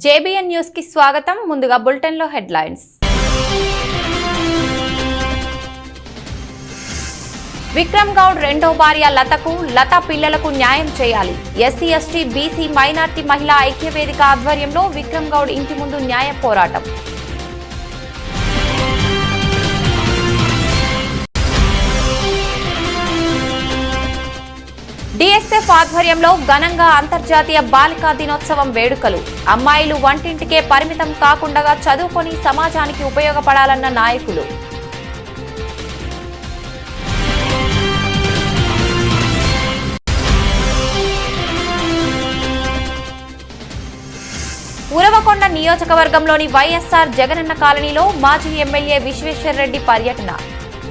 JBN news కి స్వాగతం. ముందుగా బులెటిన్ లో హెడ్లైన్స్. విక్రమ్ గౌడ్ రెండో భార్య లతకు, లత పిల్లలకు న్యాయం చేయాలి. ఎస్సీ ఎస్టీ బీసీ మైనార్టీ మహిళా ఐక్యవేదిక ఆధ్వర్యంలో విక్రమ్ గౌడ్ ఇంటి ముందు న్యాయ పోరాటం. డిఎస్ఎఫ్ ఆధ్వర్యంలో ఘనంగా అంతర్జాతీయ బాలికా దినోత్సవం వేడుకలు. అమ్మాయిలు వంటింటికే పరిమితం కాకుండా చదువుకొని సమాజానికి ఉపయోగపడాలన్న నాయకులు. ఉరవకొండ నియోజకవర్గంలోని వైఎస్ఆర్ జగనన్న కాలనీలో మాజీ ఎమ్మెల్యే విశ్వేశ్వర్ రెడ్డి పర్యటన.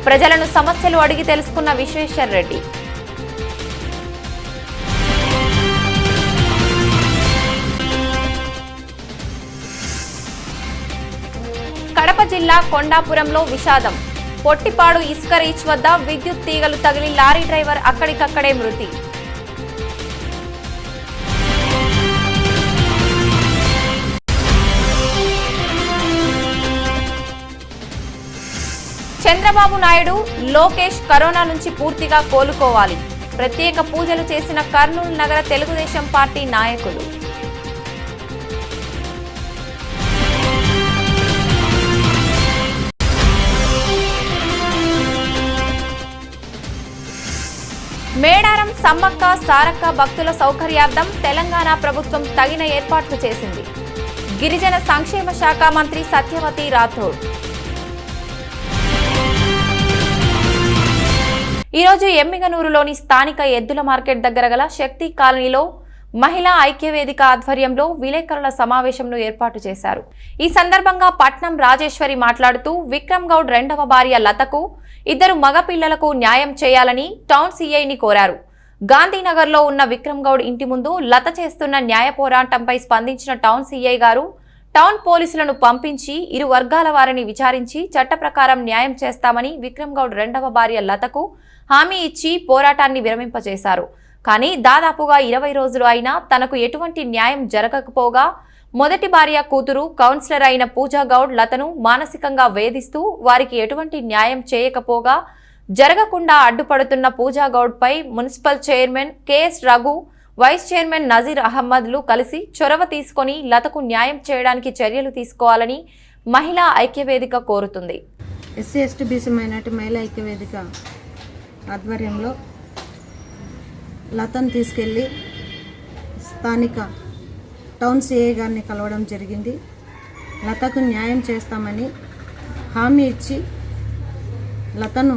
ప్రజలను సమస్యలు అడిగి తెలుసుకున్న విశ్వేశ్వర్ రెడ్డి. కడప జిల్లా కొండాపురంలో విషాదం. పొట్టిపాడు ఇసుక రీచ్ వద్ద విద్యుత్ తీగలు తగిలి లారీ డ్రైవర్ అక్కడికక్కడే మృతి. చంద్రబాబు నాయుడు, లోకేష్ కరోనా నుంచి పూర్తిగా కోలుకోవాలి. ప్రత్యేక పూజలు చేసిన కర్నూలు నగర తెలుగుదేశం పార్టీ నాయకులు. మేడారం సమ్మక్క సారక్క భక్తుల సౌకర్యార్థం తెలంగాణ ప్రభుత్వం తగిన ఏర్పాట్లు చేసింది. గిరిజన సంక్షేమ శాఖ మంత్రి సత్యవతి రాథోడ్. ఈరోజు ఎమ్మిగనూరులోని స్థానిక ఎద్దుల మార్కెట్ దగ్గర గల శక్తి కాలనీలో మహిళా ఐక్యవేదిక ఆధ్వర్యంలో విలేకరుల సమావేశంను ఏర్పాటు చేశారు. ఈ సందర్భంగా పట్నం రాజేశ్వరి మాట్లాడుతూ విక్రమ్ గౌడ్ రెండవ భార్య లతకు, ఇద్దరు మగపిల్లలకు న్యాయం చేయాలని టౌన్ సీఐని కోరారు. గాంధీనగర్లో ఉన్న విక్రమ్ గౌడ్ ఇంటి ముందు లత చేస్తున్న న్యాయ పోరాటంపై స్పందించిన టౌన్ సీఐ గారు టౌన్ పోలీసులను పంపించి ఇరు వర్గాల వారిని విచారించి చట్ట ప్రకారం న్యాయం చేస్తామని విక్రమ్ గౌడ్ రెండవ భార్య లతకు హామీ ఇచ్చి పోరాటాన్ని విరమింపచేశారు. కానీ దాదాపుగా 20 రోజులు అయినా తనకు ఎటువంటి న్యాయం జరగకపోగా మొదటి భార్య కూతురు కౌన్సిలర్ అయిన పూజా గౌడ్ లతను మానసికంగా వేధిస్తూ వారికి ఎటువంటి న్యాయం చేయకపోగా జరగకుండా అడ్డుపడుతున్న పూజా గౌడ్ పై municipal chairman KS Raghu, vice chairman Nazir అహ్మద్లు కలిసి చొరవ తీసుకొని లతకు న్యాయం చేయడానికి చర్యలు తీసుకోవాలని మహిళా ఐక్యవేదిక కోరుతుంది. ఎస్సీ ఎస్టీ బీసీ మైనార్టీ మహిళా ఐక్యవేదిక ఆధ్వర్యంలో లతను తీసుకెళ్ళి స్థానిక టౌన్ సిఐ గారిని కలవడం జరిగింది. లతకు న్యాయం చేస్తామని హామీ ఇచ్చి లతను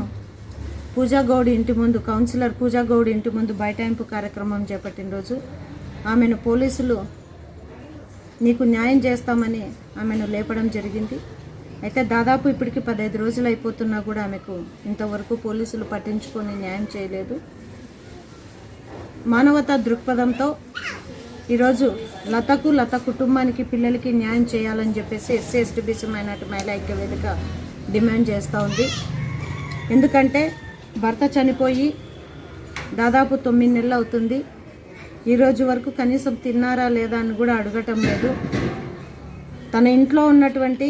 పూజా గౌడ్ ఇంటి ముందు, కౌన్సిలర్ పూజా గౌడ్ ఇంటి ముందు బైఠాయింపు కార్యక్రమం చేపట్టిన రోజు ఆమెను పోలీసులు నీకు న్యాయం చేస్తామని ఆమెను లేపడం జరిగింది. అయితే దాదాపు ఇప్పటికి 15 రోజులు అయిపోతున్నా కూడా ఆమెకు ఇంతవరకు పోలీసులు పట్టించుకొని న్యాయం చేయలేదు. మానవతా దృక్పథంతో ఈరోజు లతకు, లత కుటుంబానికి, పిల్లలకి న్యాయం చేయాలని చెప్పేసి ఎస్సీ ఎస్టీ బీసీ మైనార్టీ మహిళా ఐక్యవేదిక డిమాండ్ చేస్తూ ఉంది. ఎందుకంటే భర్త చనిపోయి దాదాపు 9 నెలలు అవుతుంది. ఈరోజు వరకు కనీసం తిన్నారా లేదా అని కూడా అడగటం లేదు. తన ఇంట్లో ఉన్నటువంటి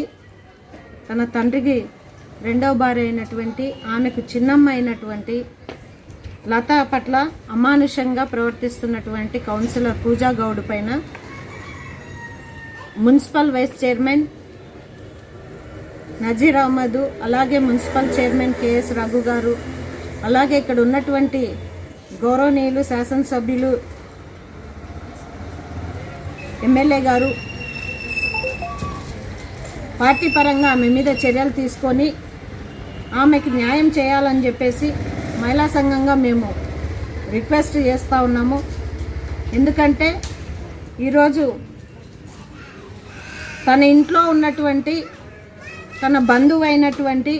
తన తండ్రికి రెండవ భార్య అయినటువంటి, ఆమెకు చిన్నమ్మ అయినటువంటి లత పట్ల అమానుషంగా ప్రవర్తిస్తున్నటువంటి కౌన్సిలర్ పూజా గౌడ్ పైన municipal vice chairman Nazeer Ahmed, అలాగే మున్సిపల్ చైర్మన్ కెఎస్ రఘు గారు, అలాగే ఇక్కడ ఉన్నటువంటి గౌరవనీయులు శాసనసభ్యులు ఎమ్మెల్యే గారు పార్టీ పరంగా ఆమె మీద చర్యలు తీసుకొని ఆమెకి న్యాయం చేయాలని చెప్పేసి మహిళా సంఘంగా మేము రిక్వెస్ట్ చేస్తూ ఉన్నాము. ఎందుకంటే ఈరోజు తన ఇంట్లో ఉన్నటువంటి తన బంధువు అయినటువంటి,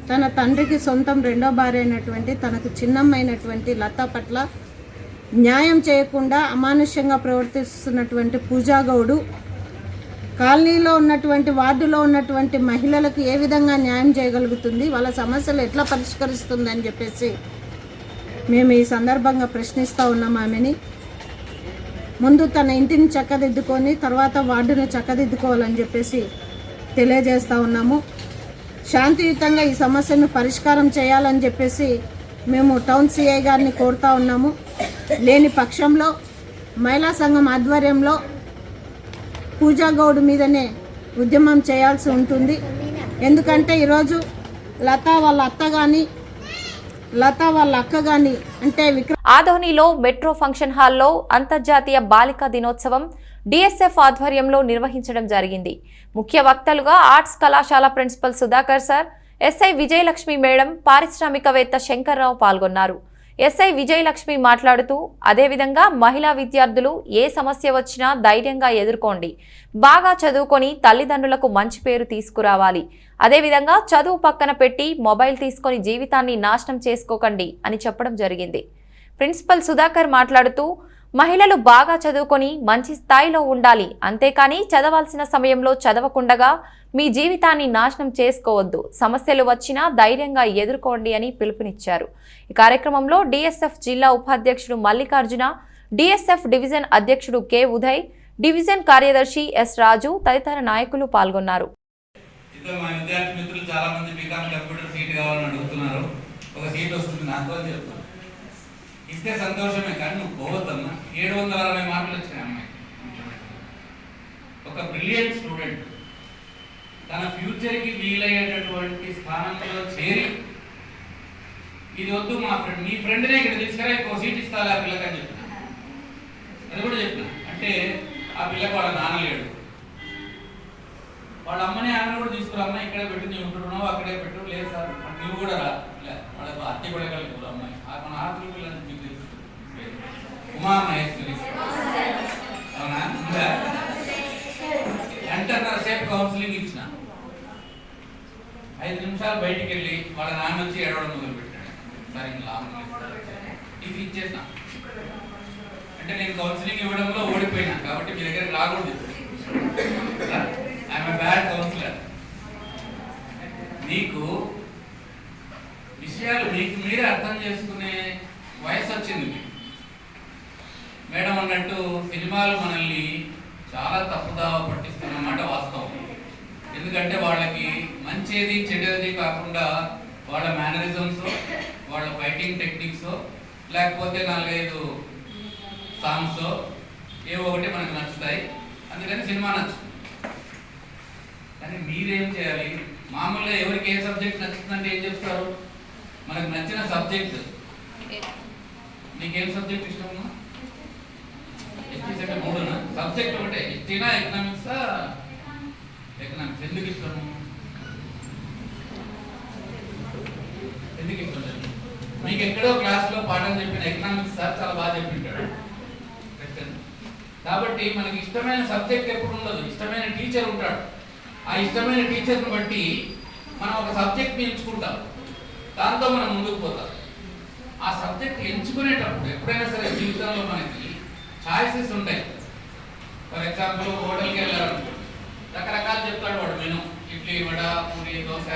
తన తండ్రికి సొంతం రెండో భార్య అయినటువంటి, తనకు చిన్నమ్మైనటువంటి లత పట్ల న్యాయం చేయకుండా అమానుష్యంగా ప్రవర్తిస్తున్నటువంటి పూజా గౌడు కాలనీలో ఉన్నటువంటి, వార్డులో ఉన్నటువంటి మహిళలకు ఏ విధంగా న్యాయం చేయగలుగుతుంది, వాళ్ళ సమస్యలు ఎట్లా పరిష్కరిస్తుంది అని చెప్పేసి మేము ఈ సందర్భంగా ప్రశ్నిస్తూ ఉన్నాం ఆమెని. ముందు తన ఇంటిని చక్కదిద్దుకొని తర్వాత వార్డును చక్కదిద్దుకోవాలని చెప్పేసి తెలియజేస్తూ ఉన్నాము. శాంతియుతంగా ఈ సమస్యను పరిష్కారం చేయాలని చెప్పేసి మేము టౌన్ సిఐ గారిని కోరుతా ఉన్నాము. లేని పక్షంలో మహిళా సంఘం ఆధ్వర్యంలో పూజా గౌడ్ మీదనే ఉద్యమం చేయాల్సి ఉంటుంది. ఎందుకంటే ఈరోజు లత వాళ్ళ అక్క కానీ అంటే ఆదోనిలో మెట్రో ఫంక్షన్ హాల్లో అంతర్జాతీయ బాలికా దినోత్సవం డిఎస్ఎఫ్ ఆధ్వర్యంలో నిర్వహించడం జరిగింది. ముఖ్య వక్తలుగా ఆర్ట్స్ కళాశాల principal Sudhakar sir, SI Vijayalakshmi madam, పారిశ్రామికవేత్త శంకర్రావు పాల్గొన్నారు. ఎస్ఐ విజయలక్ష్మి మాట్లాడుతూ అదేవిధంగా మహిళా విద్యార్థులు ఏ సమస్య వచ్చినా ధైర్యంగా ఎదుర్కోండి, బాగా చదువుకొని తల్లిదండ్రులకు మంచి పేరు తీసుకురావాలి, అదేవిధంగా చదువు పక్కన పెట్టి మొబైల్ తీసుకొని జీవితాన్ని నాశనం చేసుకోకండి అని చెప్పడం జరిగింది. ప్రిన్సిపల్ సుధాకర్ మాట్లాడుతూ మహిళలు బాగా చదువుకొని మంచి స్థాయిలో ఉండాలి, అంతేకాని చదవాల్సిన సమయంలో చదవకుండగా మీ జీవితాన్ని నాశనం చేసుకోవద్దు, సమస్యలు వచ్చినా ధైర్యంగా ఎదుర్కోండి అని పిలుపునిచ్చారు. ఈ కార్యక్రమంలో డిఎస్ఎఫ్ జిల్లా ఉపాధ్యక్షుడు మల్లికార్జున, డిఎస్ఎఫ్ డివిజన్ అధ్యక్షుడు కె ఉదయ్, డివిజన్ కార్యదర్శి ఎస్ రాజు తదితర నాయకులు పాల్గొన్నారు. ఇస్తే సంతోషమే, కానీ నువ్వు పోవద్దమ్మా. 760 మార్కులు వచ్చినాయి అమ్మాయి. ఒక బ్రిలియంట్ స్టూడెంట్ తన ఫ్యూచర్కి వీలయ్యేటటువంటి స్థానంలో చేరి ఇది వద్దు మా ఫ్రెండ్, నీ ఫ్రెండ్నే ఇక్కడ తీసుకురా, ఇంకో సీట్ ఇస్తాలే ఆ పిల్లకి అని చెప్పిన. అది కూడా చెప్పిన. అంటే ఆ పిల్లకి వాళ్ళ నాన్న లేడు, వాళ్ళ అమ్మని ఆమెను కూడా తీసుకురా, అమ్మాయి ఇక్కడే పెట్టి నువ్వు ఉంటున్నావు, అక్కడే పెట్టు. లేదు సార్ నువ్వు కూడా రా, వాళ్ళ అత్తి కూడా కలిగి అమ్మాయి మన ఆత్మ పిల్లలు మీకు తెలుసు, ఉమా మహేశ్వరి అవునా. ఎంటర్నర్ సేపు కౌన్సిలింగ్ ఇచ్చిన 5 నిమిషాలు బయటికి వెళ్ళి వాళ్ళ నాన్న వచ్చి ఏడవడం మొదలు పెట్టాడు. సార్ ఇంకా లాభం ఇది ఇచ్చేసిన అంటే నేను కౌన్సిలింగ్ ఇవ్వడంలో ఓడిపోయినా కాబట్టి మీ దగ్గరికి రాకూడదు. I'm bad councillor. మీకు విషయాలు మీకు మీరే అర్థం చేసుకునే వయసు వచ్చింది. మేడం అన్నట్టు సినిమాలు మనల్ని చాలా తప్పుదావ పట్టిస్తున్నమాట వాస్తవం. ఎందుకంటే వాళ్ళకి మంచిది చెడ్డది కాకుండా వాళ్ళ మేనరిజమ్స్, వాళ్ళ ఫైటింగ్ టెక్నిక్స్, లేకపోతే 4-5 సాంగ్స్ ఏవో ఒకటి మనకు నచ్చుతాయి, అందుకని సినిమా నచ్చుతుంది. కానీ మీరేం చేయాలి? మామూలుగా ఎవరికి ఏ సబ్జెక్ట్ నచ్చుతుందంటే ఏం చెప్తారు? మనకు నచ్చిన సబ్జెక్ట్. నీకేం సబ్జెక్ట్ ఇష్టమా? ఎస్టీ 3 సబ్జెక్ట్ ఒకటే, హిస్టరీనా ఎకనామిక్సా? ఎకనామిక్స్. ఎందుకు ఇష్టము? ఎందుకు ఇష్టం లేదు? మీకు ఎక్కడో క్లాస్లో పాఠం చెప్పిన ఎకనామిక్స్ సార్ చాలా బాగా చెప్పింటాడు. కాబట్టి మనకి ఇష్టమైన సబ్జెక్ట్ ఎప్పుడు ఉండదు, ఇష్టమైన టీచర్ ఉంటాడు. ఆ ఇష్టమైన టీచర్ని బట్టి మనం ఒక సబ్జెక్ట్ని ఎంచుకుంటాం, దాంతో మనం ముందుకు పోతాం. ఆ సబ్జెక్ట్ ఎంచుకునేటప్పుడు ఎప్పుడైనా సరే జీవితంలో మనకి ఛాయిసెస్ ఉంటాయి. ఫర్ ఎగ్జాంపుల్ హోటల్కి వెళ్ళారు, రకరకాలు చెప్తాడు వాడు మెను, ఇడ్లీ, వడ, పూరి, దోశ.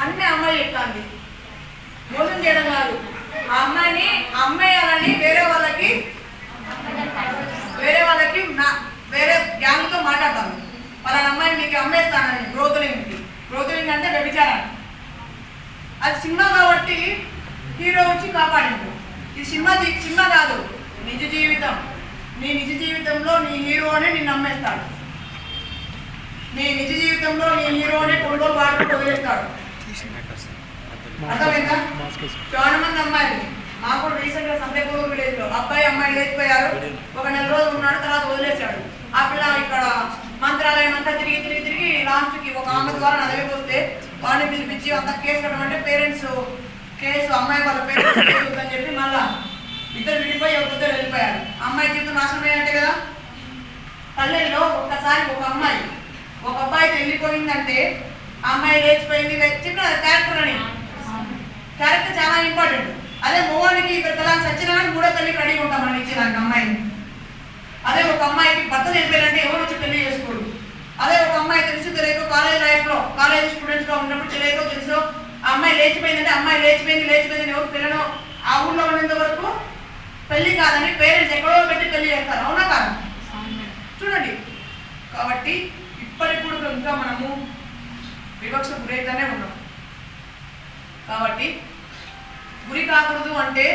అన్నీ అమ్మాయి చెప్తాంది, మోసం చేయడం కాదు. ఆ అమ్మాయిని అమ్మేయాలని వేరే వాళ్ళకి వేరే గ్యాంగ్తో మాట్లాడతాను. వాళ్ళ అమ్మాయిని మీకు అమ్మేస్తానని బ్రోతలింగ్ అంటే వ్యభిచారాన్ని. అది సినిమా కాబట్టి హీరో వచ్చి కాపాడిండు. ఇది సినిమా కాదు, నిజ జీవితం. నీ నిజ జీవితంలో నీ హీరోనే నిన్ను అమ్మేస్తాడు. నీ నిజ జీవితంలో నీ హీరోనే కొనుగోలు వాడుతూ వదిలేస్తాడు. అర్థమైందా? చాలా మంది అమ్మాయిలు మాకు రీసెంట్గా సందేపూర్ విలేజ్ లో అబ్బాయి అమ్మాయి లేచిపోయారు. ఒక 4 రోజులు ఉన్నాడు, తర్వాత వదిలేశాడు. ఆ పిల్ల ఇక్కడ మంత్రాలయం అంతా తిరిగి లాస్ట్ కి ఒక ఆమె ద్వారా నదికి వస్తే వాడిని పిలిపించి అంత కేసు కట్టమంటే పేరెంట్స్ కేసు అమ్మాయి వాళ్ళ పేరెంట్స్ అని చెప్పి మళ్ళా ఇద్దరు విడిపోయి ఒకరిద్దరు వెళ్ళిపోయారు. అమ్మాయి జీవితం నాశనమైనట్టే కదా. పల్లెల్లో ఒక్కసారి ఒక అమ్మాయి ఒక అబ్బాయితో వెళ్ళిపోయిందంటే అమ్మాయి లేచిపోయింది, చెప్పిన ఇంపార్టెంట్. అదే మగవానికి ఇద్దరు పిల్లలు చచ్చినా కానీ మూడో పెళ్లికి రెడీగా ఉంటాం మనం ఇచ్చేదానికి అమ్మాయిని. అదే ఒక అమ్మాయికి భర్త చనిపోయారంటే ఎవరు వచ్చి పెళ్లి చేసుకోరు. అదే ఒక అమ్మాయి తెలుసు తెలియక కాలేజ్ లైఫ్లో కాలేజ్ స్టూడెంట్స్గా ఉన్నప్పుడు తెలియకో తెలుసు ఆ అమ్మాయి లేచిపోయిందంటే అమ్మాయి లేచిపోయింది ఎవరు పిల్లలు ఆ ఊళ్ళో ఉన్నంత వరకు పెళ్లి కాదని పేరెంట్స్ ఎక్కడో పెట్టి పెళ్లి చేస్తారు. అవునా కాదు? చూడండి. కాబట్టి ఇప్పటికి కూడా ఇంకా మనము వివక్ష గురైతేనే ఉన్నాం. కాబట్టి గురి కాకూడదు అంటే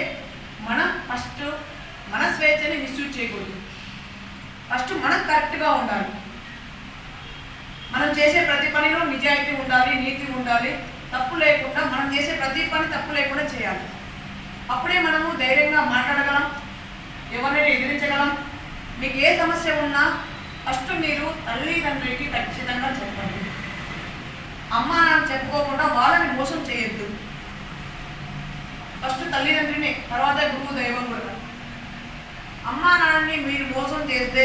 మనం ఫస్ట్ మన స్వేచ్ఛని మిస్యూజ్ చేయకూడదు. ఫస్ట్ మనం కరెక్ట్గా ఉండాలి. మనం చేసే ప్రతి పనిలో నిజాయితీ ఉండాలి, నీతి ఉండాలి, తప్పు లేకుండా మనం చేసే ప్రతి పని తప్పు లేకుండా చేయాలి. అప్పుడే మనము ధైర్యంగా మాట్లాడగలం, ఎవరినైనా ఎదిరించగలం. మీకు ఏ సమస్య ఉన్నా ఫస్ట్ మీరు తల్లిదండ్రులకి ఖచ్చితంగా చెప్పండి. అమ్మ నాన్న చెప్పుకోకుండా వాళ్ళని మోసం చేయొద్దు. ఫస్ట్ తల్లిదండ్రిని, తర్వాత గురువు దైవం కూడా. అమ్మా నాన్నని మీరు మోసం చేస్తే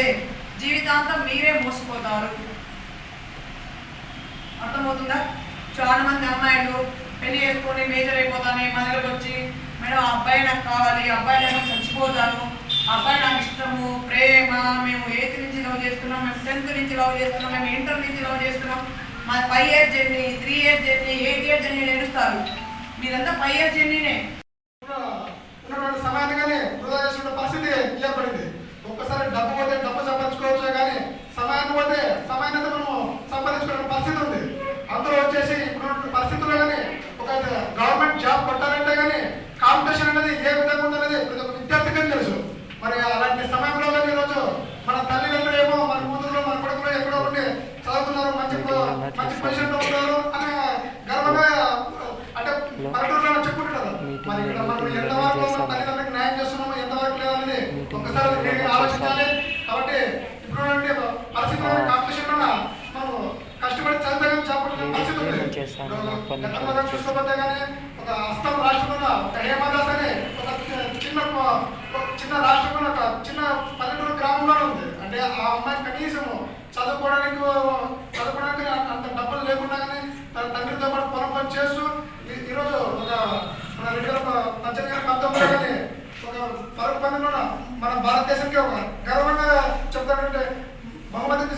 జీవితాంతం మీరే మోసపోతారు. అర్థమవుతుందా? చాలా మంది అమ్మాయిలు పెళ్లి చేసుకొని మేజర్ అయిపోతానే మన దగ్గరకు వచ్చి మేడం ఆ అబ్బాయి నాకు కావాలి, అబ్బాయి నాకు చచ్చిపోతాను, అబ్బాయి నాకు ఇష్టము, ప్రేమ, మేము 8th నుంచి లవ్ చేస్తున్నాం, మేము 10th నుంచి లవ్ చేస్తున్నాం, మేము ఇంటర్ నుంచి లవ్ చేస్తున్నాం, మా 5 years journey, 3 years journey, 8 years journey నడుస్తారు. మీరంతా 5 years జర్నీనే. ఉన్నటువంటి సమయాన్ని వృధా చేసుకునే పరిస్థితి ఏర్పడింది. ఒక్కసారి డబ్బు పోతే డబ్బు సంపాదించుకోవచ్చు, కానీ సమయాన్ని పోతే సమయాన్ని మనం సంపాదించుకునే పరిస్థితి ఉంది. అందరూ వచ్చేసి ఇప్పుడు పరిస్థితుల్లో కానీ ఒక గవర్నమెంట్ జాబ్ కొట్టాలంటే కానీ కాంపిటీషన్ అనేది ఏ విధంగా ఉందనేది ప్రతి ఒక్క విద్యార్థికి తెలుసు. మరి అలాంటి సమయంలో కానీ ఈరోజు మన తల్లిదండ్రులు ఏమో మన కూతురు మన కొడుకులు ఎక్కడో ఉండి చదువుతున్నారు, మంచి పొజిషన్లో ఉన్నారు అని గర్వంగా అంటే పల్లెటూరులో చెప్పుకుంటారు. మరి ఇక్కడ మనం ఎంతవరకు మన తల్లిదండ్రులకు న్యాయం చేస్తున్నామో ఎంతవరకు లేదనేది ఒక్కసారి ఆలోచించాలి. కాబట్టి ఇప్పుడు పరిస్థితుల్లో కాంపిటీషన్ మనం కష్టపడి చదువుతాం చెప్పడం పరిస్థితి ఉంది. చూసుకోకపోతే కానీ ఒక అస్సాం రాష్ట్రంలో ఒక హేమదాస్ అని ఒక చిన్న రాష్ట్రంలో ఒక చిన్న పల్లెటూరు గ్రామంలో ఉంది. అంటే ఆ అమ్మాయి కనీసం చదువుకోవడానికి అంత డబ్బులు లేకుండా కానీ తన తండ్రితో పాటు పొలం పని చేస్తూ ఈరోజు ఒక మన 2018 కానీ ఒక పరుగు పందెంలో మన భారతదేశానికి ఒక గర్వంగా చెప్తానంటే బహుమతి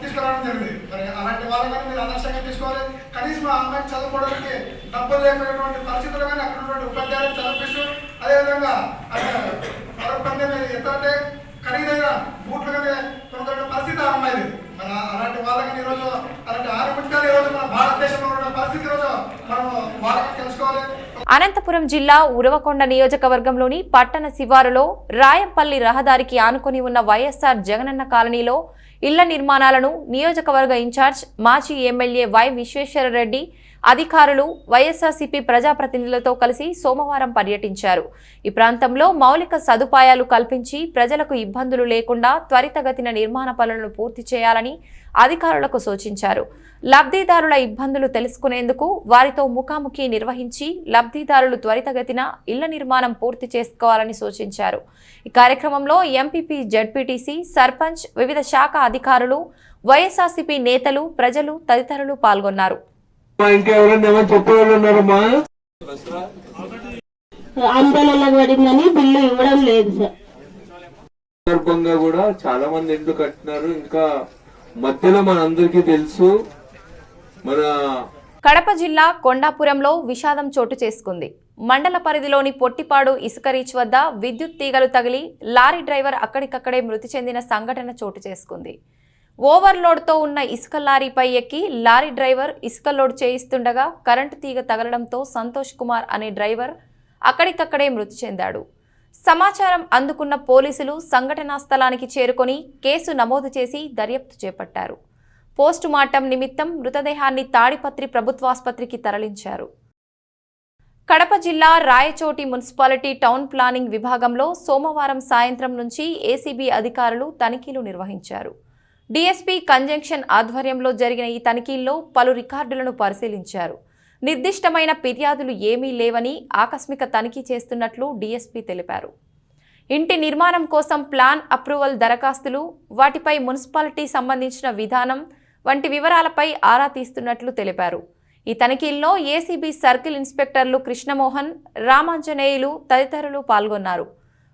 తీసుకురావడం జరిగింది. మరి అలాంటి వాళ్ళని మీరు ఆదర్శంగా తీసుకోవాలి. కనీసం ఆ అమ్మాయికి చదువుకోవడానికి డబ్బులు లేకపోయినటువంటి పరిస్థితులు కానీ అక్కడ ఉన్నటువంటి ఉపాధ్యాయులు చదివిస్తూ అదేవిధంగా పరుగు పందెం ఎంత అంటే ఖరీదైన బూట్లు కానీ కొనుక్కునే పరిస్థితి ఆ అమ్మాయిది. మరి అలాంటి వాళ్ళకి ఈరోజు అలాంటి ఆరోగ్యాలు ఈరోజు మన భారతదేశంలో ఉన్న పరిస్థితి ఈరోజు మనం వాళ్ళకి తెలుసుకోవాలి. అనంతపురం జిల్లా ఉరవకొండ నియోజకవర్గంలోని పట్టణ శివారులో రాయంపల్లి రహదారికి ఆనుకొని ఉన్న వైఎస్ఆర్ జగనన్న కాలనీలో ఇళ్ల నిర్మాణాలను నియోజకవర్గ ఇన్ఛార్జ్ మాజీ ఎమ్మెల్యే వై విశ్వేశ్వరరెడ్డి అధికారులు వైఎస్ఆర్సీపీ ప్రజాప్రతినిధులతో కలిసి సోమవారం పర్యటించారు. ఈ ప్రాంతంలో మౌలిక సదుపాయాలు కల్పించి ప్రజలకు ఇబ్బందులు లేకుండా త్వరితగతిన నిర్మాణ పనులను పూర్తి చేయాలని అధికారులకు సూచించారు. లబ్ధిదారుల ఇబ్బందులు తెలుసుకునేందుకు వారితో ముఖాముఖి నిర్వహించి లబ్ధిదారులు త్వరితగతిన ఇళ్ల నిర్మాణం పూర్తి చేసుకోవాలని సూచించారు. ఈ కార్యక్రమంలో ఎంపీపీ, జడ్పీటీసీ, సర్పంచ్, వివిధ శాఖ అధికారులు, వైఎస్ఆర్సీపీ నేతలు, ప్రజలు తదితరులు పాల్గొన్నారు. ఆందోళన పడిందని బిల్లు ఇవ్వడం లేదు సార్. సందర్భంగా కూడా చాలా మంది ఇండ్లు కట్టినారు. ఇంకా మధ్యలో మనందరికీ తెలుసు మన కడప జిల్లా కొండాపురంలో విషాదం చోటు చేసుకుంది. మండల పరిధిలోని పొట్టిపాడు ఇసుక రీచ్ వద్ద విద్యుత్ తీగలు తగిలి లారీ డ్రైవర్ అక్కడికక్కడే మృతి చెందిన సంఘటన చోటు చేసుకుంది. ఓవర్లోడ్తో ఉన్న ఇసుక లారీపై ఎక్కి లారీ డ్రైవర్ ఇసుక లోడ్ చేయిస్తుండగా కరెంటు తీగ తగలడంతో సంతోష్ కుమార్ అనే డ్రైవర్ అక్కడికక్కడే మృతి చెందాడు. సమాచారం అందుకున్న పోలీసులు సంఘటనా స్థలానికి చేరుకొని కేసు నమోదు చేసి దర్యాప్తు చేపట్టారు. పోస్టు మార్టం నిమిత్తం మృతదేహాన్ని తాడిపత్రి ప్రభుత్వాసుపత్రికి తరలించారు. కడప జిల్లా రాయచోటి మున్సిపాలిటీ టౌన్ ప్లానింగ్ విభాగంలో సోమవారం సాయంత్రం నుంచి ఏసీబీ అధికారులు తనిఖీలు నిర్వహించారు. డీఎస్పీ కంజంక్షన్ ఆధ్వర్యంలో జరిగిన ఈ తనిఖీల్లో పలు రికార్డులను పరిశీలించారు. నిర్దిష్టమైన ఫిర్యాదులు ఏమీ లేవని ఆకస్మిక తనిఖీ చేస్తున్నట్లు డీఎస్పీ తెలిపారు. ఇంటి నిర్మాణం కోసం ప్లాన్ అప్రూవల్ దరఖాస్తులు, వాటిపై మున్సిపాలిటీ సంబంధించిన విధానం వంటి వివరాలపై ఆరా తీస్తున్నట్లు తెలిపారు. ఈ తనిఖీల్లో ఏసీబీ సర్కిల్ ఇన్స్పెక్టర్లు కృష్ణమోహన్, రామాంజనేయులు తదితరులు పాల్గొన్నారు.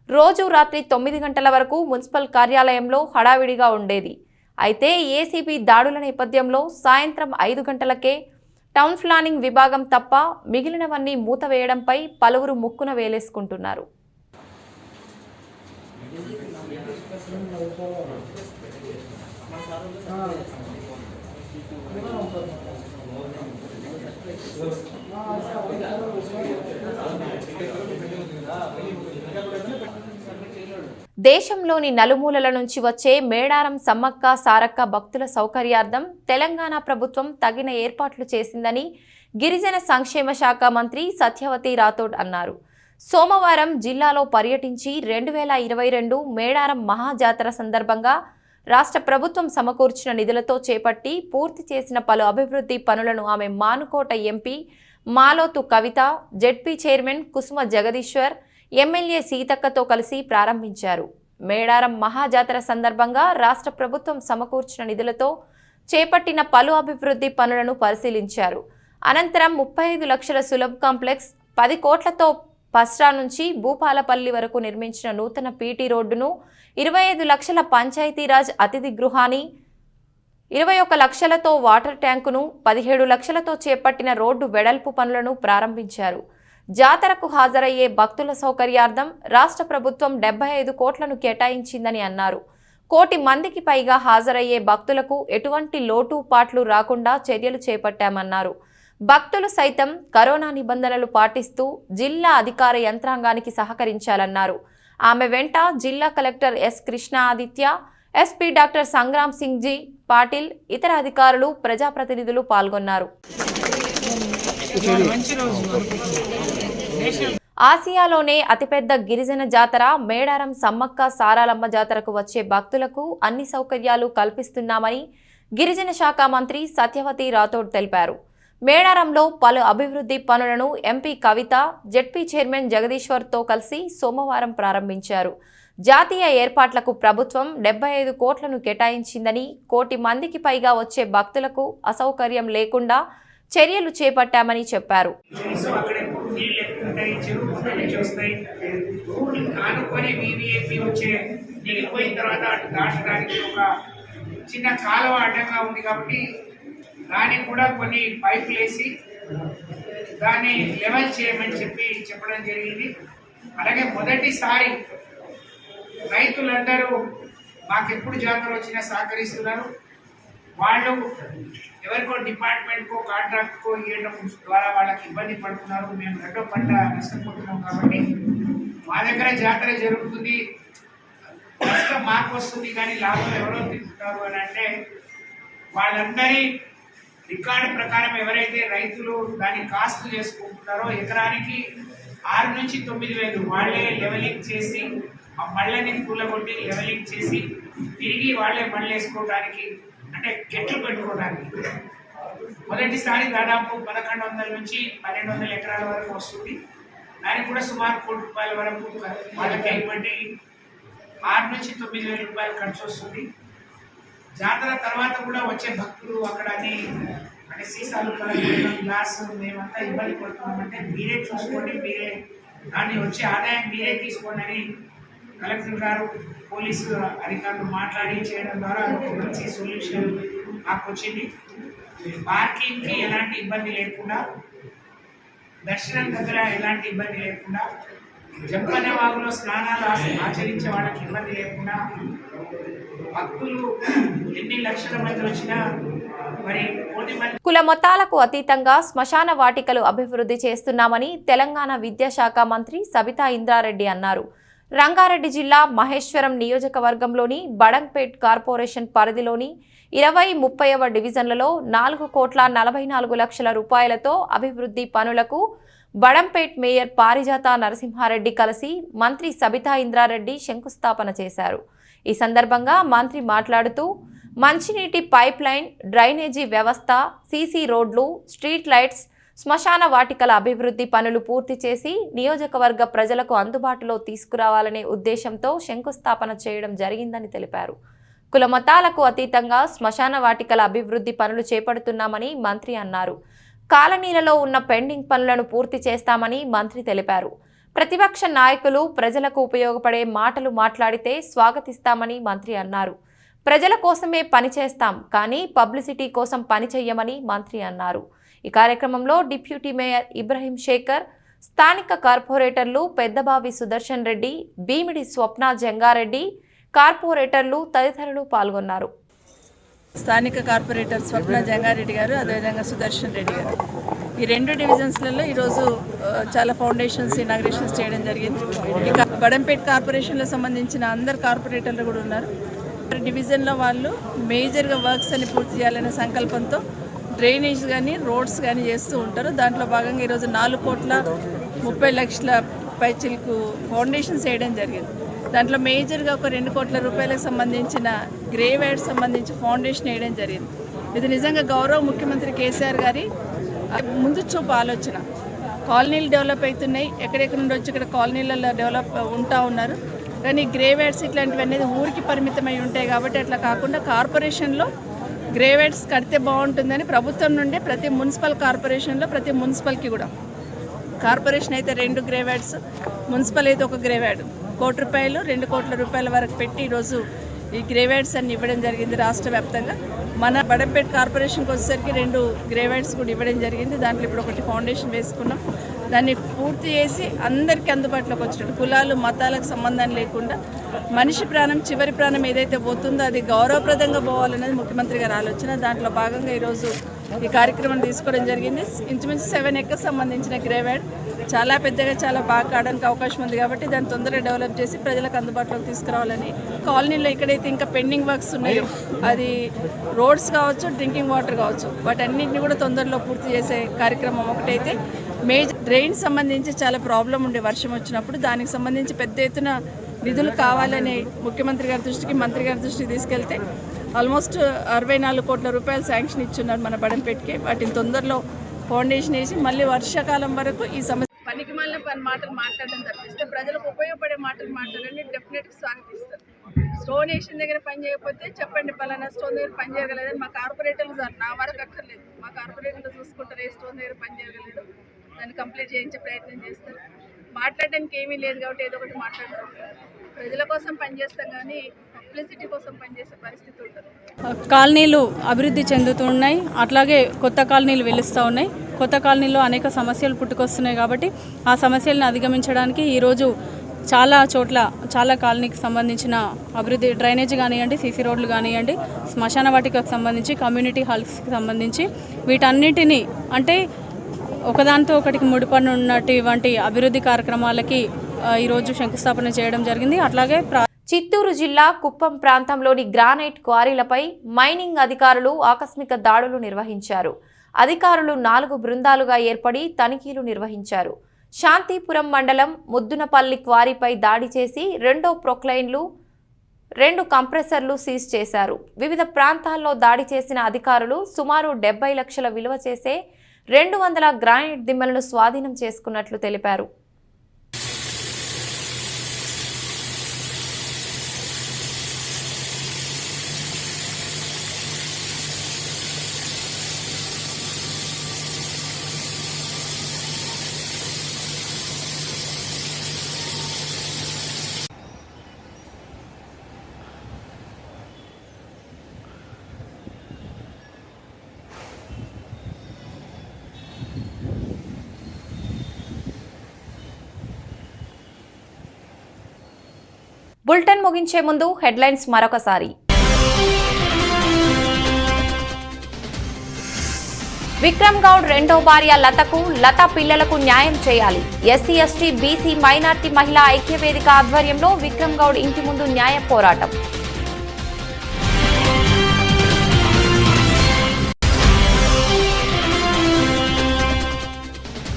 రోజు రాత్రి 9 గంటల వరకు మున్సిపల్ కార్యాలయంలో హడావిడిగా ఉండేది. అయితే ఏసీబీ దాడుల నేపథ్యంలో సాయంత్రం 5 గంటలకే టౌన్ ప్లానింగ్ విభాగం తప్ప మిగిలినవన్నీ మూతవేయడంపై పలువురు ముక్కున వేలేసుకుంటున్నారు. దేశంలోని నలుమూలల నుంచి వచ్చే మేడారం సమ్మక్క సారక్క భక్తుల సౌకర్యార్థం తెలంగాణ ప్రభుత్వం తగిన ఏర్పాట్లు చేసిందని గిరిజన సంక్షేమ శాఖ మంత్రి సత్యవతి రాథోడ్ అన్నారు. సోమవారం జిల్లాలో పర్యటించి 2022 మేడారం మహాజాతర సందర్భంగా రాష్ట్ర ప్రభుత్వం సమకూర్చిన నిధులతో చేపట్టి పూర్తి చేసిన పలు అభివృద్ధి పనులను ఆమె మానుకోట ఎంపీ మాలోతు కవిత, జెడ్పీ చైర్మన్ కుసుమ జగదీశ్వర్, ఎమ్మెల్యే సీతక్కతో కలిసి ప్రారంభించారు. మేడారం మహాజాతర సందర్భంగా రాష్ట్ర ప్రభుత్వం సమకూర్చిన నిధులతో చేపట్టిన పలు అభివృద్ధి పనులను పరిశీలించారు. అనంతరం 35 లక్షల సులభ్ కాంప్లెక్స్, 10 కోట్లతో పస్రా నుంచి భూపాలపల్లి వరకు నిర్మించిన నూతన పీటీ రోడ్డును, 25 లక్షల పంచాయతీరాజ్ అతిథి గృహాన్ని, 21 లక్షలతో వాటర్ ట్యాంకును, 17 లక్షలతో చేపట్టిన రోడ్డు వెడల్పు పనులను ప్రారంభించారు. జాతరకు హాజరయ్యే భక్తుల సౌకర్యార్థం రాష్ట్ర ప్రభుత్వం 75 కోట్లను కేటాయించిందని అన్నారు. 1 కోటి మందికి పైగా హాజరయ్యే భక్తులకు ఎటువంటి లోటుపాట్లు రాకుండా చర్యలు చేపట్టామన్నారు. భక్తులు సైతం కరోనా నిబంధనలు పాటిస్తూ జిల్లా అధికార యంత్రాంగానికి సహకరించాలన్నారు. ఆమె వెంట జిల్లా collector S Krishna Aditya, SP doctor Sangram Singh G Patil, ఇతర అధికారులు, ప్రజాప్రతినిధులు పాల్గొన్నారు. ఆసియాలోనే అతిపెద్ద గిరిజన జాతర మేడారం సమ్మక్క సారాలమ్మ జాతరకు వచ్చే భక్తులకు అన్ని సౌకర్యాలు కల్పిస్తున్నామని గిరిజన శాఖ మంత్రి సత్యవతి రాథోడ్ తెలిపారు. మేడారంలో పలు అభివృద్ధి పనులను ఎంపీ కవిత, జెడ్పీ చైర్మన్ జగదీశ్వర్తో కలిసి సోమవారం ప్రారంభించారు. జాతీయ ఏర్పాట్లకు ప్రభుత్వం 75 కోట్లను కేటాయించిందని, 1 కోటి మందికి పైగా వచ్చే భక్తులకు అసౌకర్యం లేకుండా చర్యలు చేపట్టామని చెప్పారు. చిన్న కాలువ అడ్డంగా ఉంది కాబట్టి దానికి కూడా కొన్ని పైపులు వేసి దాన్ని లెవెల్ చేయమని చెప్పడం జరిగింది. అలాగే మొదటిసారి రైతులందరూ మాకెప్పుడు జాతర వచ్చినా సహకరిస్తున్నారు. వాళ్ళు ఎవరికో డిపార్ట్మెంట్కో కాంట్రాక్ట్కో ఇవ్వడం ద్వారా వాళ్ళకి ఇబ్బంది పడుతున్నారు. మేము రెండో పంట నష్టపోతున్నాం కాబట్టి మా దగ్గర జాతర జరుగుతుంది, నష్టం మాకు వస్తుంది కానీ లాభం ఎవరో తింటున్నారు అని అంటే వాళ్ళందరి రికార్డు ప్రకారం ఎవరైతే రైతులు దాన్ని కాస్ట్ చేసుకుంటున్నారో ఎకరానికి 6 నుంచి 9 వేలు వాళ్ళే లెవెలింగ్ చేసి ఆ మళ్ళని కూలగొట్టి లెవెలింగ్ చేసి తిరిగి వాళ్ళే మళ్ళీ వేసుకోవడానికి అంటే గెట్లు పెట్టుకోవడానికి మొదటిసారి దాదాపు 1100 నుంచి 1200 ఎకరాల వరకు వస్తుంది. దానికి కూడా సుమారు 1 కోటి రూపాయల వరకు వాళ్ళకి ఇవ్వండి 6 నుంచి 9 వేల రూపాయలు ఖర్చు వస్తుంది. జాతర తర్వాత కూడా వచ్చే భక్తులు అక్కడ అంటే సీసాలు గ్లాస్ మేమంతా ఇబ్బంది పడుతున్నామంటే మీరే చూసుకోండి, మీరే దాన్ని వచ్చే ఆదాయం మీరే తీసుకోండి అని కలెక్టర్ గారు, పోలీసు అధికారులు మాట్లాడి చేయడం ద్వారా ఒక మంచి సొల్యూషన్ మాకు వచ్చింది. పార్కింగ్కి ఎలాంటి ఇబ్బంది లేకుండా, దర్శనం దగ్గర ఎలాంటి ఇబ్బంది లేకుండా, జంపన్న వాగులో స్నానాలు ఆచరించే వాళ్ళకి ఇబ్బంది లేకుండా, భక్తులు ఎన్ని లక్షల మంది వచ్చినా మరి కోటి మంది. కుల మతాలకు అతీతంగా శ్మశాన వాటికలు అభివృద్ధి చేస్తున్నామని తెలంగాణ విద్యాశాఖ మంత్రి సబితా ఇంద్రారెడ్డి అన్నారు. రంగారెడ్డి జిల్లా మహేశ్వరం నియోజకవర్గంలోని బడంగ్పేట్ కార్పొరేషన్ పరిధిలోని 20, 30వ డివిజన్లలో 4,44,00,000 రూపాయలతో అభివృద్ధి పనులకు బడంపేట్ మేయర్ పారిజాత నరసింహారెడ్డి కలిసి మంత్రి సబితా ఇంద్రారెడ్డి శంకుస్థాపన చేశారు. ఈ సందర్భంగా మంత్రి మాట్లాడుతూ మంచినీటి పైప్ లైన్, డ్రైనేజీ వ్యవస్థ, సీసీ రోడ్లు, స్ట్రీట్ లైట్స్, శ్మశాన వాటికల అభివృద్ధి పనులు పూర్తి చేసి నియోజకవర్గ ప్రజలకు అందుబాటులో తీసుకురావాలనే ఉద్దేశంతో శంకుస్థాపన చేయడం జరిగిందని తెలిపారు. కుల మతాలకు అతీతంగా శ్మశాన వాటికల అభివృద్ధి పనులు చేపడుతున్నామని మంత్రి అన్నారు. కాలనీలలో ఉన్న పెండింగ్ పనులను పూర్తి చేస్తామని మంత్రి తెలిపారు. ప్రతిపక్ష నాయకులు ప్రజలకు ఉపయోగపడే మాటలు మాట్లాడితే స్వాగతిస్తామని మంత్రి అన్నారు. ప్రజల కోసమే పనిచేస్తాం, కానీ పబ్లిసిటీ కోసం పనిచేయమని మంత్రి అన్నారు. ఈ కార్యక్రమంలో డిప్యూటీ మేయర్ ఇబ్రహీం శేఖర్, స్థానిక కార్పొరేటర్లు పెద్దబావి సుదర్శన్ రెడ్డి, భీమిడి స్వప్న జంగారెడ్డి, కార్పొరేటర్లు తదితరులు పాల్గొన్నారు. స్థానిక కార్పొరేటర్ స్వప్న జంగారెడ్డి గారు, అదేవిధంగా సుదర్శన్ రెడ్డి గారు, ఈ 2 డివిజన్స్లలో ఈరోజు చాలా ఫౌండేషన్స్ ఇనాగ్రేషన్స్ చేయడం జరిగింది. ఇక బడంపేట్ కార్పొరేషన్లో సంబంధించిన అందరు కార్పొరేటర్లు కూడా ఉన్నారు. డివిజన్లో వాళ్ళు మేజర్గా వర్క్స్ అని పూర్తి చేయాలనే సంకల్పంతో డ్రైనేజ్ కానీ రోడ్స్ కానీ చేస్తూ ఉంటారు. దాంట్లో భాగంగా ఈరోజు 4,30,00,000 పైచిలకు ఫౌండేషన్స్ వేయడం జరిగింది. దాంట్లో మేజర్గా ఒక 2 కోట్ల రూపాయలకు సంబంధించిన గ్రేవ్ యార్డ్ సంబంధించి ఫౌండేషన్ వేయడం జరిగింది. ఇది నిజంగా గౌరవ ముఖ్యమంత్రి కేసీఆర్ గారి ముందు చూపు ఆలోచన. కాలనీలు డెవలప్ అవుతున్నాయి, ఎక్కడెక్కడ నుండి వచ్చి ఇక్కడ కాలనీలలో డెవలప్ ఉన్నారు. కానీ గ్రేవ్ యార్డ్స్ ఇట్లాంటివి అనేది ఊరికి పరిమితమై ఉంటాయి కాబట్టి అట్లా కాకుండా కార్పొరేషన్లో గ్రేవ్ యార్డ్స్ కడితే బాగుంటుందని ప్రభుత్వం నుండి ప్రతి మున్సిపల్ కార్పొరేషన్లో ప్రతి మున్సిపల్కి కూడా, కార్పొరేషన్ అయితే 2 గ్రేవ్ యార్డ్స్, మున్సిపల్ అయితే 1 గ్రేవ్ యార్డ్, 1 కోటి రూపాయలు 2 కోట్ల రూపాయల వరకు పెట్టి ఈరోజు ఈ గ్రేవ్ యార్డ్స్ అన్ని ఇవ్వడం జరిగింది రాష్ట్ర వ్యాప్తంగా. మన బడంపేట్ కార్పొరేషన్కి వచ్చేసరికి 2 గ్రేవ్ యార్డ్స్ కూడా ఇవ్వడం జరిగింది. దాంట్లో ఇప్పుడు ఒకటి ఫౌండేషన్ వేసుకున్నాం. దాన్ని పూర్తి చేసి అందరికీ అందుబాటులోకి వచ్చినట్టు, కులాలు మతాలకు సంబంధం లేకుండా మనిషి ప్రాణం, చివరి ప్రాణం ఏదైతే పోతుందో అది గౌరవప్రదంగా పోవాలనేది ముఖ్యమంత్రి గారి ఆలోచన. దాంట్లో భాగంగా ఈరోజు ఈ కార్యక్రమం తీసుకోవడం జరిగింది. ఇంచుమించు 7 ఎకర్స్ సంబంధించిన గ్రేవ్ యార్డ్ చాలా పెద్దగా, చాలా బాగా కావడానికి అవకాశం ఉంది కాబట్టి దాన్ని తొందరగా డెవలప్ చేసి ప్రజలకు అందుబాటులోకి తీసుకురావాలని. కాలనీలో ఎక్కడైతే ఇంకా పెండింగ్ వర్క్స్ ఉన్నాయో, అది రోడ్స్ కావచ్చు, డ్రింకింగ్ వాటర్ కావచ్చు, వాటన్నింటినీ కూడా తొందరలో పూర్తి చేసే కార్యక్రమం ఒకటైతే. మేజర్ డ్రైన్ సంబంధించి చాలా ప్రాబ్లం ఉండే వర్షం వచ్చినప్పుడు, దానికి సంబంధించి పెద్ద ఎత్తున నిధులు కావాలని ముఖ్యమంత్రి గారి దృష్టికి, మంత్రి గారి దృష్టికి తీసుకెళ్తే ఆల్మోస్ట్ 64 కోట్ల రూపాయలు శాంక్షన్ ఇచ్చున్నారు మన బడంపేటకి. వాటిని తొందరలో ఫౌండేషన్ వేసి మళ్ళీ వర్షాకాలం వరకు ఈ సమస్య పనికి మళ్ళీ మాటలు మాట్లాడడం తప్పిస్తే ప్రజలకు ఉపయోగపడే మాటలు మాట్లాడండి, డెఫినెట్గా స్వాగతిస్తారు. స్టోన్ వేసిన దగ్గర పని చేయకపోతే చెప్పండి, పలానా స్టోన్ దగ్గర పని చేయగలేదని మా కార్పొరేటర్లు సార్, నా వరకు అక్కర్లేదు, మా కార్పొరేటర్లు చూసుకుంటారు. ఏ స్టోన్ దగ్గర పని చేయగలేదు దాన్ని కంప్లీట్ చేయించే ప్రయత్నం చేస్తారు. మాట్లాడడానికి ఏమీ లేదు కాబట్టి ఏదో ఒకటి మాట్లాడతాం. ప్రజల కోసం పనిచేస్తాం కానీ పబ్లిసిటీ కోసం పనిచేసే పరిస్థితి ఉంటుంది. కాలనీలు అభివృద్ధి చెందుతున్నాయి, అట్లాగే కొత్త కాలనీలు వెలుస్తూ ఉన్నాయి. కొత్త కాలనీలో అనేక సమస్యలు పుట్టుకొస్తున్నాయి కాబట్టి ఆ సమస్యలను అధిగమించడానికి ఈరోజు చాలా చోట్ల, చాలా కాలనీకి సంబంధించిన అభివృద్ధి, డ్రైనేజ్ కానివ్వండి, సీసీ రోడ్లు కానివ్వండి, శ్మశాన వాటికకు సంబంధించి, కమ్యూనిటీ హాల్స్కి సంబంధించి వీటన్నిటినీ అంటే ఒకదానితో ఒకటికి ముడిపడి ఉన్నటువంటి అభివృద్ధి కార్యక్రమాలకి ఈరోజు శంకుస్థాపన చేయడం జరిగింది. అట్లాగే చిత్తూరు జిల్లా కుప్పం ప్రాంతంలోని గ్రానైట్ క్వారీలపై మైనింగ్ అధికారులు ఆకస్మిక దాడులు నిర్వహించారు. అధికారులు 4 బృందాలుగా ఏర్పడి తనిఖీలు నిర్వహించారు. శాంతిపురం మండలం ముద్దునపల్లి క్వారీపై దాడి చేసి 2 ప్రొక్లైన్లు, 2 కంప్రెసర్లు సీజ్ చేశారు. వివిధ ప్రాంతాల్లో దాడి చేసిన అధికారులు సుమారు 70 లక్షల విలువ చేసే 200 గ్రానైట్ దిమ్మలను స్వాధీనం చేసుకున్నట్లు తెలిపారు. బులెటిన్ ముగించే ముందు హెడ్లైన్స్ మరొకసారి. విక్రమ్ గౌడ్ రెండో భార్య లతకు, లత పిల్లలకు న్యాయం చేయాలి. ఎస్సీ, ఎస్టీ, బీసీ, మైనార్టీ మహిళా ఐక్యవేదిక ఆధ్వర్యంలో విక్రమ్ గౌడ్ ఇంటి ముందు న్యాయ పోరాటం.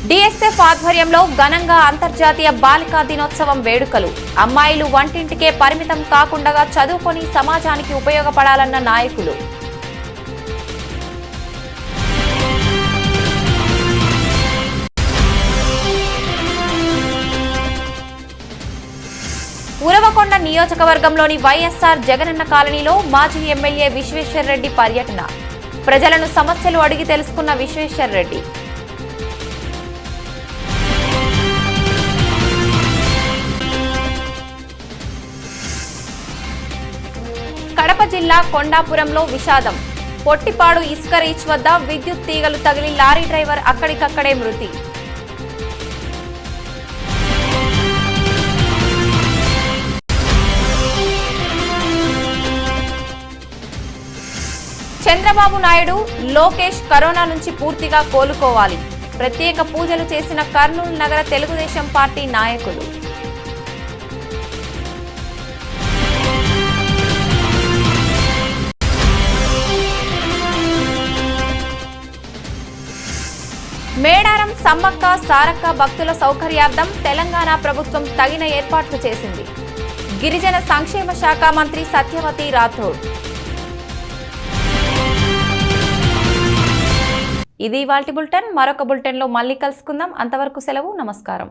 డిఎస్ఎఫ్ ఆధ్వర్యంలో ఘనంగా అంతర్జాతీయ బాలికా దినోత్సవం వేడుకలు. అమ్మాయిలు వంటింటికే పరిమితం కాకుండా చదువుకొని సమాజానికి ఉపయోగపడాలన్న నాయకులు. ఉరవకొండ నియోజకవర్గంలోని వైఎస్ఆర్ జగనన్న కాలనీలో మాజీ ఎమ్మెల్యే విశ్వేశ్వర్ రెడ్డి పర్యటన. ప్రజలను సమస్యలు అడిగి తెలుసుకున్న విశ్వేశ్వర్ రెడ్డి. జిల్లా కొండాపురంలో విషాదం. పొట్టిపాడు ఇసుక రీచ్ వద్ద విద్యుత్ తీగలు తగిలి లారీ డ్రైవర్ అక్కడికక్కడే మృతి. చంద్రబాబు నాయుడు, లోకేష్ కరోనా నుంచి పూర్తిగా కోలుకోవాలి. ప్రత్యేక పూజలు చేసిన కర్నూలు నగర తెలుగుదేశం పార్టీ నాయకులు. మేడారం సమ్మక్క సారక్క భక్తుల సౌకర్యార్థం తెలంగాణ ప్రభుత్వం తగిన ఏర్పాట్లు చేసింది. గిరిజన సంక్షేమ శాఖ మంత్రి సత్యవతి రాథోడ్. ఇది ఇవాల్టి బులెటిన్. మరొక బులెటిన్లో మళ్ళీ కలుసుకుందాం. అంతవరకు సెలవు. నమస్కారం.